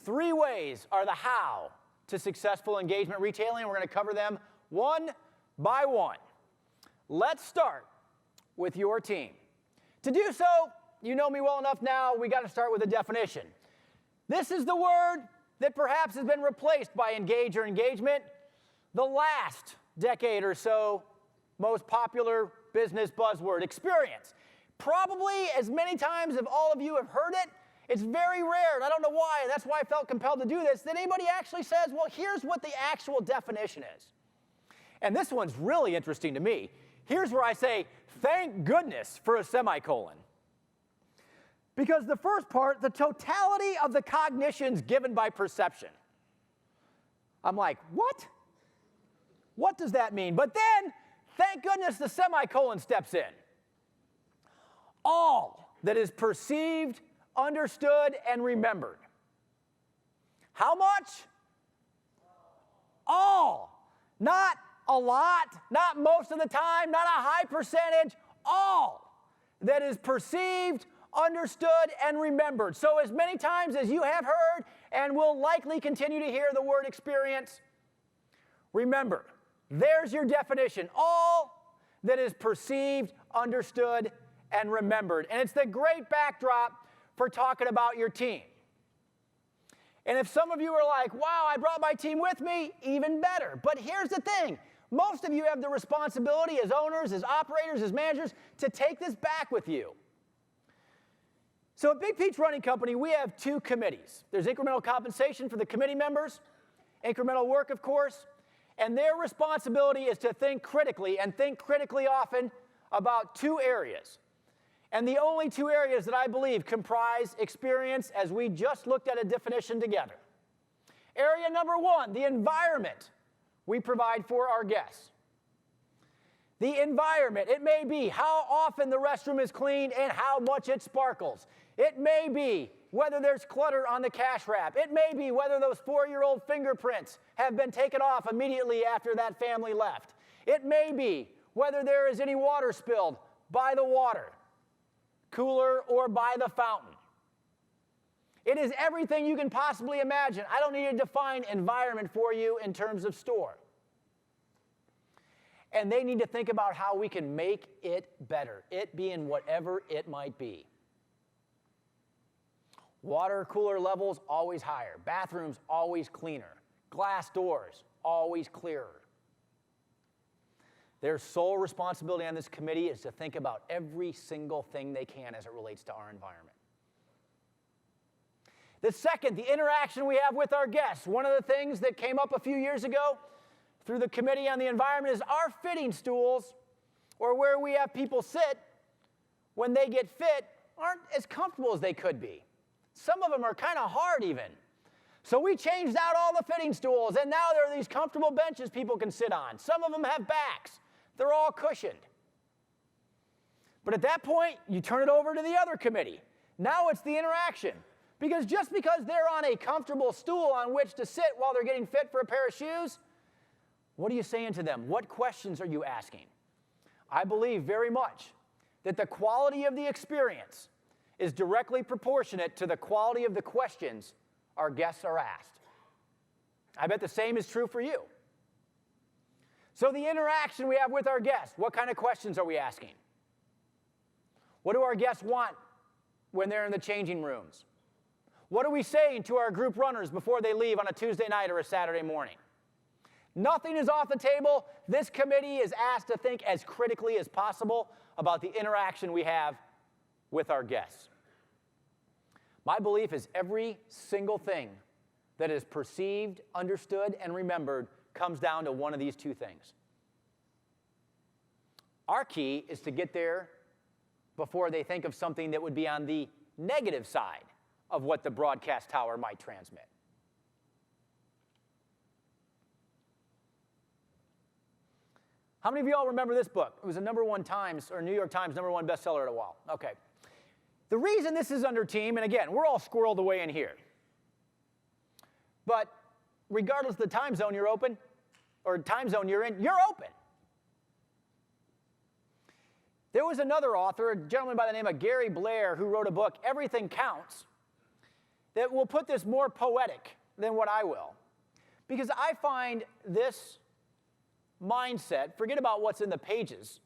Three ways are the how to successful engagement retailing. We're going to cover them one by one. Let's start with your team. To do so, you know me well enough now, we got to start with a definition. This is the word that perhaps has been replaced by engage or engagement. The last decade or so, most popular business buzzword, experience. Probably as many times as all of you have heard it, it's very rare, and I don't know why, and that's why I felt compelled to do this, that anybody actually says, well, here's what the actual definition is. And this one's really interesting to me. Here's where I say, thank goodness for a semicolon. Because the first part, the totality of the cognitions given by perception. I'm like, what? What does that mean? But then, thank goodness the semicolon steps in. All that is perceived, understood, and remembered. How much? All. Not a lot, not most of the time, not a high percentage. All that is perceived, understood, and remembered. So as many times as you have heard and will likely continue to hear the word experience, remember, there's your definition. All that is perceived, understood, and remembered. And it's the great backdrop for talking about your team. And if some of you are like, wow, I brought my team with me, even better. But here's the thing. Most of you have the responsibility as owners, as operators, as managers, to take this back with you. So at Big Peach Running Company, we have two committees. There's incremental compensation for the committee members, incremental work, of course, and their responsibility is to think critically, and think critically often, about two areas. And the only two areas that I believe comprise experience, as we just looked at a definition together. Area number one, the environment we provide for our guests. The environment, it may be how often the restroom is cleaned and how much it sparkles. It may be whether there's clutter on the cash wrap. It may be whether those 4-year-old fingerprints have been taken off immediately after that family left. It may be whether there is any water spilled by the water cooler or by the fountain. It is everything you can possibly imagine. I don't need to define environment for you in terms of store. And they need to think about how we can make it better, it being whatever it might be. Water cooler levels always higher, bathrooms always cleaner, glass doors always clearer. Their sole responsibility on this committee is to think about every single thing they can as it relates to our environment. The second, the interaction we have with our guests. One of the things that came up a few years ago through the Committee on the Environment is our fitting stools, or where we have people sit when they get fit, aren't as comfortable as they could be. Some of them are kind of hard even. So we changed out all the fitting stools, and now there are these comfortable benches people can sit on. Some of them have backs. They're all cushioned. But at that point, you turn it over to the other committee. Now it's the interaction. Because just because they're on a comfortable stool on which to sit while they're getting fit for a pair of shoes, what are you saying to them? What questions are you asking? I believe very much that the quality of the experience is directly proportionate to the quality of the questions our guests are asked. I bet the same is true for you. So the interaction we have with our guests, what kind of questions are we asking? What do our guests want when they're in the changing rooms? What are we saying to our group runners before they leave on a Tuesday night or a Saturday morning? Nothing is off the table. This committee is asked to think as critically as possible about the interaction we have with our guests. My belief is every single thing that is perceived, understood, and remembered comes down to one of these two things. Our key is to get there before they think of something that would be on the negative side of what the broadcast tower might transmit. How many of you all remember this book? It was a New York Times #1 bestseller at a while. Okay. The reason this is under team, and again, we're all squirreled away in here, but regardless of the time zone you're open, or time zone you're in, you're open. There was another author, a gentleman by the name of Gary Blair, who wrote a book, Everything Counts. that will put this more poetic than what I will. Because I find this mindset, forget about what's in the pages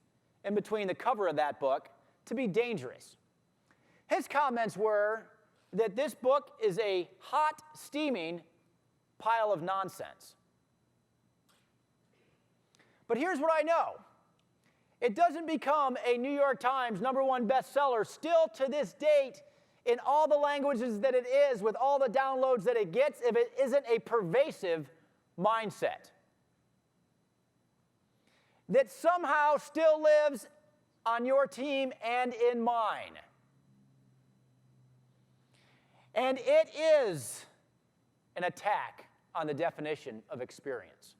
in between the cover of that book, to be dangerous. His comments were that this book is a hot, steaming pile of nonsense. But here's what I know. It doesn't become a New York Times #1 bestseller still to this date in all the languages that it is, with all the downloads that it gets, if it isn't a pervasive mindset that somehow still lives on your team and in mine. And it is an attack on the definition of experience.